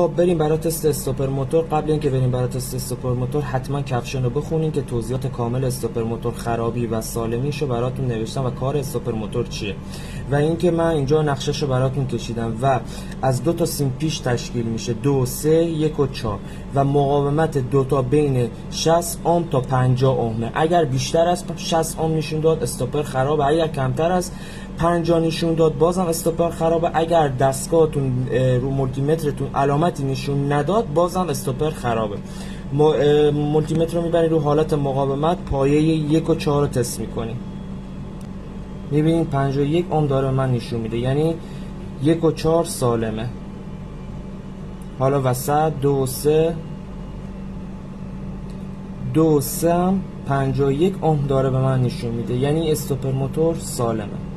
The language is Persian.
بریم برای تست استاپر موتور. قبل اینکه بریم برای تست استاپر موتور حتما کپشن رو بخونین که توضیحات کامل استاپر موتور خرابی و سالمیشو براتون نوشتم و کار استاپر موتور چیه و اینکه من اینجا نقشهشو براتون کشیدم و از 2 تا سیم پیش تشکیل میشه 2 3 1 و 4 و مقاومت 2 تا بین 60 اوم تا 50 اومه. اگر بیشتر از 60 اوم نشون داد استاپر خرابه، اگر کمتر از 50 نشون داد بازم استاپر خرابه. اگر دستگاهتون رو مولتی مترتون علامتی نشون نداد بازم استاپر خرابه. مولتی متر رو میبرید رو حالت مقاومت، پایه 1 و 4 رو تست میکنید. میبینید 51 اوم داره من نشون میده، یعنی 1 و 4 سالمه. حالا وسط 2 و 3 2 و 3 51 اوم داره به من نشون میده، یعنی استاپر موتور سالمه.